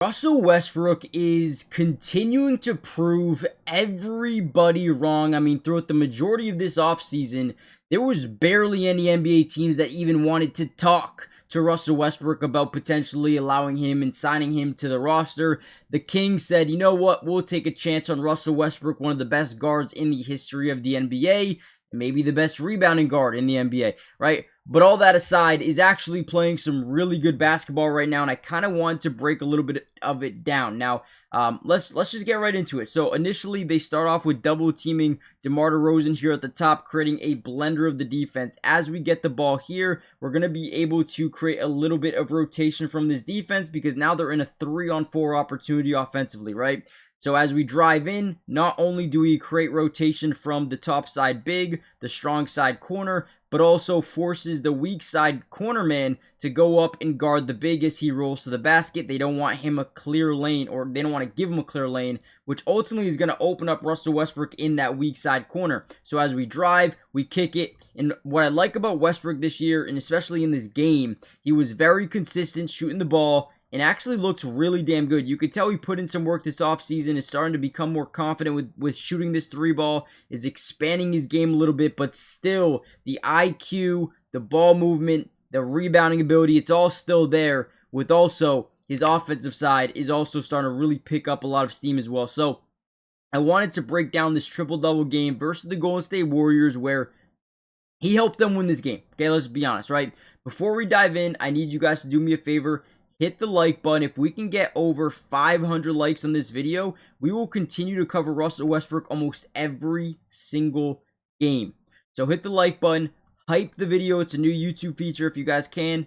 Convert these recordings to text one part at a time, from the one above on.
Russell Westbrook is continuing to prove everybody wrong. I mean, throughout the majority of this offseason, there was barely any NBA teams that even wanted to talk to Russell Westbrook about potentially allowing him and signing him to the roster. The Kings said, you know what, we'll take a chance on Russell Westbrook, one of the best guards in the history of the NBA, and maybe the best rebounding guard in the NBA, right? But all that aside, is actually playing some really good basketball right now, and I kind of want to break a little bit of it down. Now, let's just get right into it. So initially, they start off with double teaming DeMar DeRozan here at the top, creating a blender of the defense. As we get the ball here, we're going to be able to create a little bit of rotation from this defense because now they're in a 3-on-4 opportunity offensively, right? So as we drive in, not only do we create rotation from the top side big, the strong side corner, but also forces the weak side corner man to go up and guard the big as he rolls to the basket. They don't want him a clear lane, or they don't want to give him a clear lane, which ultimately is going to open up Russell Westbrook in that weak side corner. So as we drive, we kick it. And what I like about Westbrook this year, and especially in this game, he was very consistent shooting the ball and actually looks really damn good. You could tell he put in some work this offseason, is starting to become more confident with shooting this 3-ball, is expanding his game a little bit, but still, the IQ, the ball movement, the rebounding ability, it's all still there, with also his offensive side is also starting to really pick up a lot of steam as well. So, I wanted to break down this triple-double game versus the Golden State Warriors where he helped them win this game. Okay, let's be honest, right? Before we dive in, I need you guys to do me a favor. Hit the like button. If we can get over 500 likes on this video, we will continue to cover Russell Westbrook almost every single game. So hit the like button, hype the video. It's a new YouTube feature if you guys can.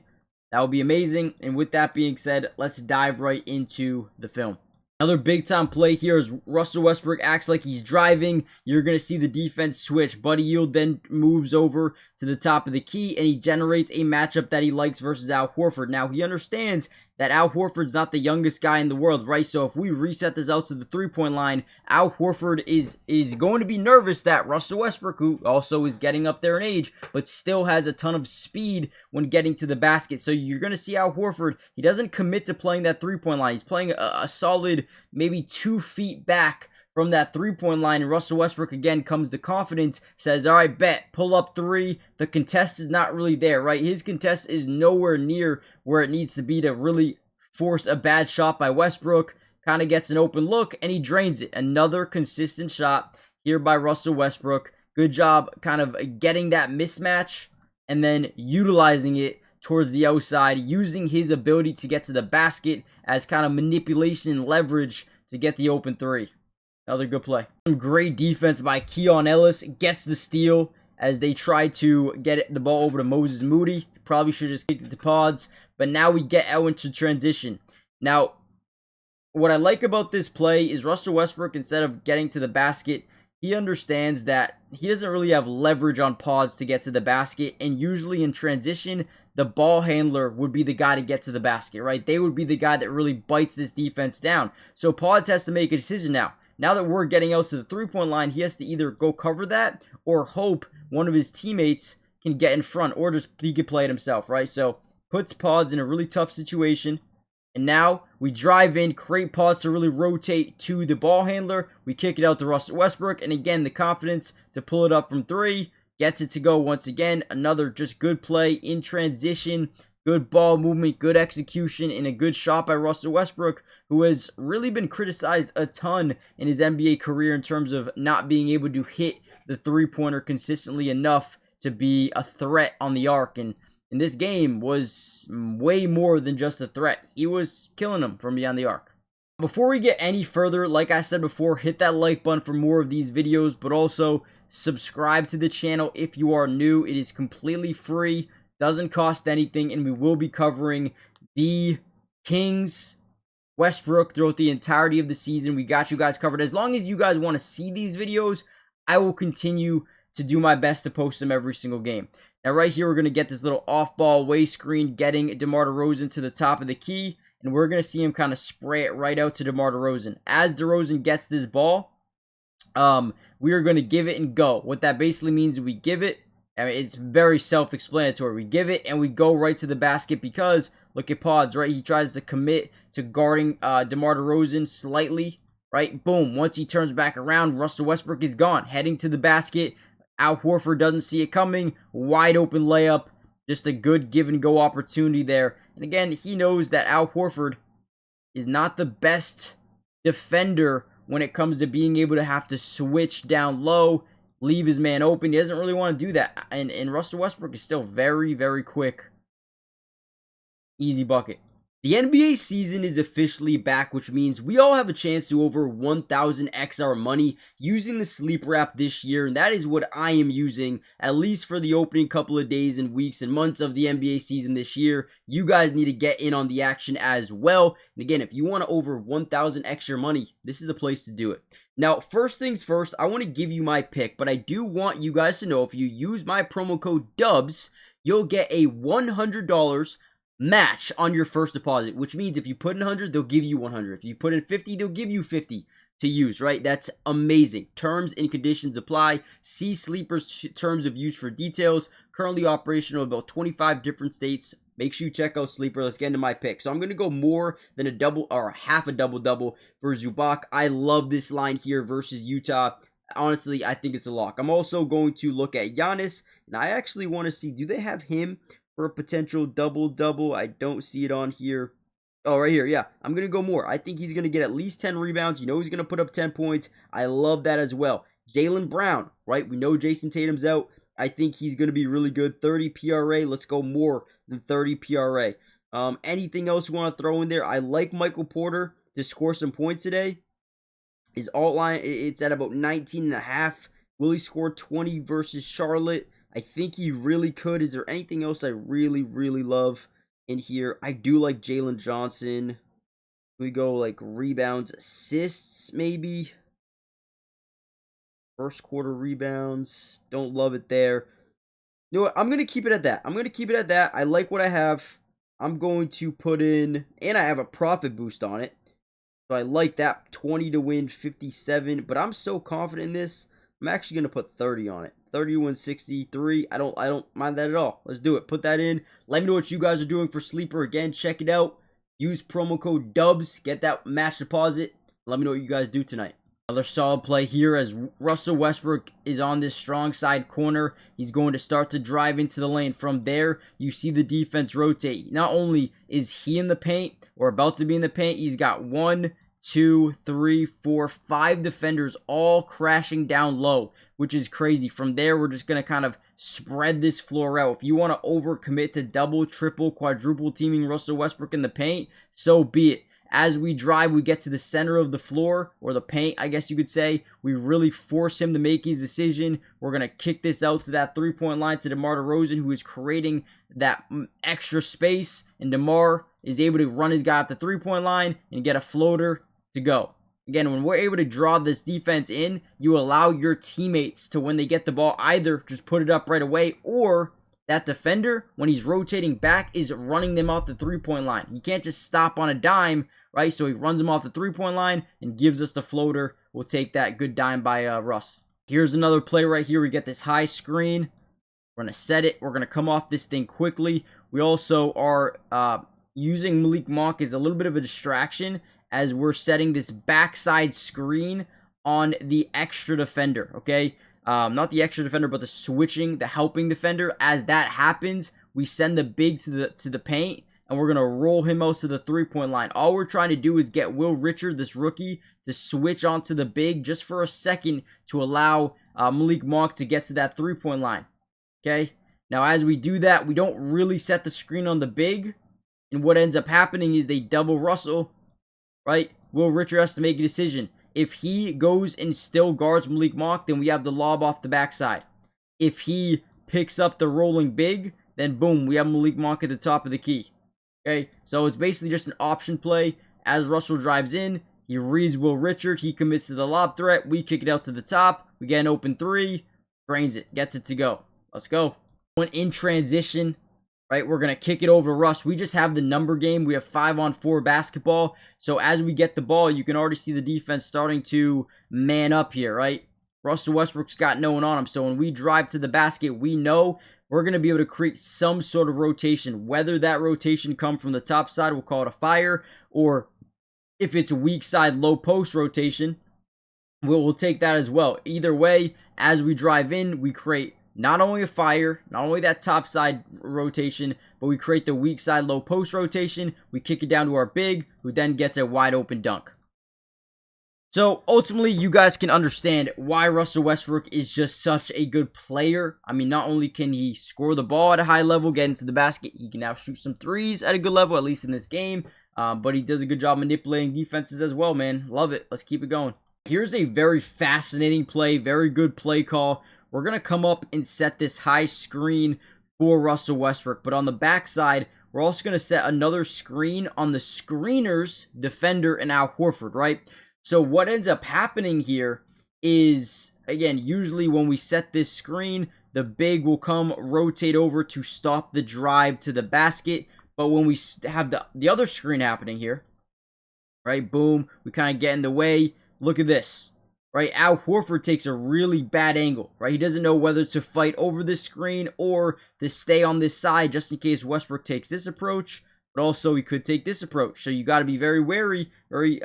That would be amazing. And with that being said, let's dive right into the film. Another big time play here is Russell Westbrook acts like he's driving. You're going to see the defense switch. Buddy Hield then moves over to the top of the key and he generates a matchup that he likes versus Al Horford. Now, he understands that Al Horford's not the youngest guy in the world, right? So if we reset this out to the 3-point line, Al Horford is going to be nervous that Russell Westbrook, who also is getting up there in age, but still has a ton of speed when getting to the basket. So you're going to see Al Horford, he doesn't commit to playing that 3-point line. He's playing a solid maybe 2 feet back from that 3-point line, and Russell Westbrook again comes to confidence, says, all right, bet, pull up 3. The contest is not really there, right? His contest is nowhere near where it needs to be to really force a bad shot by Westbrook. Kind of gets an open look, and he drains it. Another consistent shot here by Russell Westbrook. Good job kind of getting that mismatch and then utilizing it towards the outside, using his ability to get to the basket as kind of manipulation and leverage to get the open 3. Another good play. Some great defense by Keon Ellis. Gets the steal as they try to get the ball over to Moses Moody. Probably should have just kicked it to Pods. But now we get out into transition. Now, what I like about this play is Russell Westbrook, instead of getting to the basket, he understands that he doesn't really have leverage on Pods to get to the basket. And usually in transition, the ball handler would be the guy to get to the basket, right? They would be the guy that really bites this defense down. So Pods has to make a decision now. Now that we're getting out to the 3-point line, he has to either go cover that or hope one of his teammates can get in front, or just he could play it himself, right? So puts Pods in a really tough situation. And now we drive in, create Pods to really rotate to the ball handler. We kick it out to Russell Westbrook. And again, the confidence to pull it up from 3. Gets it to go once again. Another just good play in transition. Good ball movement, good execution, and a good shot by Russell Westbrook, who has really been criticized a ton in his NBA career in terms of not being able to hit the 3-pointer consistently enough to be a threat on the arc. And in this game was way more than just a threat. He was killing them from beyond the arc. Before we get any further, like I said before, hit that like button for more of these videos, but also subscribe to the channel if you are new. It is completely free. Doesn't cost anything, and we will be covering the Kings, Westbrook throughout the entirety of the season. We got you guys covered. As long as you guys want to see these videos, I will continue to do my best to post them every single game. Now, right here, we're going to get this little off-ball away screen, getting DeMar DeRozan to the top of the key, and we're going to see him kind of spray it right out to DeMar DeRozan. As DeRozan gets this ball, we are going to give it and go. What that basically means is we give it, I mean, it's very self-explanatory. We give it and we go right to the basket because look at Pods, right? He tries to commit to guarding DeMar DeRozan slightly, right? Boom. Once he turns back around, Russell Westbrook is gone, heading to the basket. Al Horford doesn't see it coming. Wide open layup. Just a good give and go opportunity there. And again, he knows that Al Horford is not the best defender when it comes to being able to have to switch down low, leave his man open. He doesn't really want to do that. And Russell Westbrook is still very, very quick. Easy bucket. The NBA season is officially back, which means we all have a chance to over 1,000x our money using the sleeper app this year, and that is what I am using, at least for the opening couple of days and weeks and months of the NBA season this year. You guys need to get in on the action as well. And again, if you want to over 1,000x your money, this is the place to do it. Now, first things first, I want to give you my pick, but I do want you guys to know if you use my promo code DUBS, you'll get a $100 match on your first deposit, which means if you put in 100, they'll give you 100. If you put in 50, they'll give you 50 to use, right? That's amazing. Terms and conditions apply. See Sleeper's terms of use for details. Currently operational in about 25 different states. Make sure you check out Sleeper. Let's get into my pick. So I'm going to go more than a double or half a double-double for Zubac. I love this line here versus Utah. Honestly, I think it's a lock. I'm also going to look at Giannis, and I actually want to see, do they have him for a potential double-double? I don't see it on here. Oh, right here, yeah. I'm going to go more. I think he's going to get at least 10 rebounds. You know he's going to put up 10 points. I love that as well. Jaylen Brown, right? We know Jason Tatum's out. I think he's going to be really good. 30 PRA. Let's go more than 30 PRA. Anything else you want to throw in there? I like Michael Porter to score some points today. His alt line, it's at about 19.5. Will he score 20 versus Charlotte? I think he really could. Is there anything else I really, really love in here? I do like Jalen Johnson. We go like rebounds, assists, maybe. First quarter rebounds. Don't love it there. You know what? I'm going to keep it at that. I like what I have. I'm going to put in, and I have a profit boost on it. So I like that. 20 to win, 57. But I'm so confident in this, I'm actually going to put 30 on it. 30 to win, 63. I don't mind that at all. Let's do it. Put that in. Let me know what you guys are doing for Sleeper. Again, check it out. Use promo code DUBS. Get that match deposit. Let me know what you guys do tonight. Another solid play here as Russell Westbrook is on this strong side corner. He's going to start to drive into the lane. From there, you see the defense rotate. Not only is he in the paint or about to be in the paint, he's got 1, 2, 3, 4, 5 defenders all crashing down low, which is crazy. From there, we're just going to kind of spread this floor out. If you want to overcommit to double, triple, quadruple teaming Russell Westbrook in the paint, so be it. As we drive, we get to the center of the floor, or the paint, I guess you could say. We really force him to make his decision. We're going to kick this out to that three-point line to DeMar DeRozan, who is creating that extra space. And DeMar is able to run his guy at the three-point line and get a floater to go. Again, when we're able to draw this defense in, you allow your teammates to, when they get the ball, either just put it up right away, or that defender, when he's rotating back, is running them off the three-point line. He can't just stop on a dime, right? So he runs them off the three-point line and gives us the floater. We'll take that. Good dime by Russ. Here's another play right here. We get this high screen. We're going to set it. We're going to come off this thing quickly. We also are using Malik Monk as a little bit of a distraction as we're setting this backside screen on the extra defender, okay? Not the extra defender, but the switching, the helping defender. As that happens, we send the big to the paint, and we're going to roll him out to the three-point line. All we're trying to do is get Will Richard, this rookie, to switch onto the big just for a second to allow Malik Monk to get to that three-point line, okay? Now, as we do that, we don't really set the screen on the big, and what ends up happening is they double Russell, right? Will Richard has to make a decision. If he goes and still guards Malik Monk, then we have the lob off the backside. If he picks up the rolling big, then boom, we have Malik Monk at the top of the key. Okay, so it's basically just an option play. As Russell drives in, he reads Will Richard, he commits to the lob threat, we kick it out to the top, we get an open three, drains it, gets it to go. Let's go. In transition, right, we're going to kick it over Russ. We just have the number game. We have 5-on-4 basketball. So as we get the ball, you can already see the defense starting to man up here, right? Russell Westbrook's got no one on him. So when we drive to the basket, we know we're going to be able to create some sort of rotation. Whether that rotation come from the top side, we'll call it a fire, or if it's a weak side low post rotation, we'll take that as well. Either way, as we drive in, we create not only a fire, not only that top side rotation, but we create the weak side low post rotation. We kick it down to our big, who then gets a wide open dunk. So ultimately, you guys can understand why Russell Westbrook is just such a good player. I mean, not only can he score the ball at a high level, get into the basket, he can now shoot some threes at a good level, at least in this game. But he does a good job manipulating defenses as well, man. Love it. Let's keep it going. Here's a very fascinating play, very good play call. We're going to come up and set this high screen for Russell Westbrook. But on the backside, we're also going to set another screen on the screener's defender and Al Horford, right? So what ends up happening here is, again, usually when we set this screen, the big will come rotate over to stop the drive to the basket. But when we have the other screen happening here, right, boom, we kind of get in the way. Look at this, right? Al Horford takes a really bad angle, right? He doesn't know whether to fight over this screen or to stay on this side just in case Westbrook takes this approach. But also he could take this approach. So you got to be very wary, very,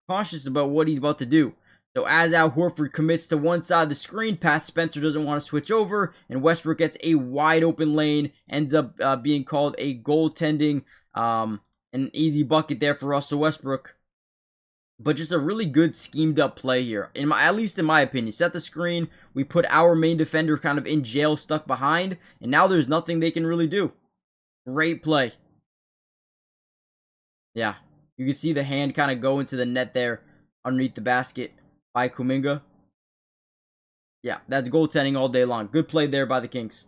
cautious about what he's about to do. So as Al Horford commits to one side of the screen, Pat Spencer doesn't want to switch over, and Westbrook gets a wide open lane, ends up being called a goaltending, an easy bucket there for Russell Westbrook. But just a really good schemed up play here, at least in my opinion. Set the screen, we put our main defender kind of in jail, stuck behind, and now there's nothing they can really do. Great play. Yeah. You can see the hand kind of go into the net there underneath the basket by Kuminga. Yeah, that's goaltending all day long. Good play there by the Kings.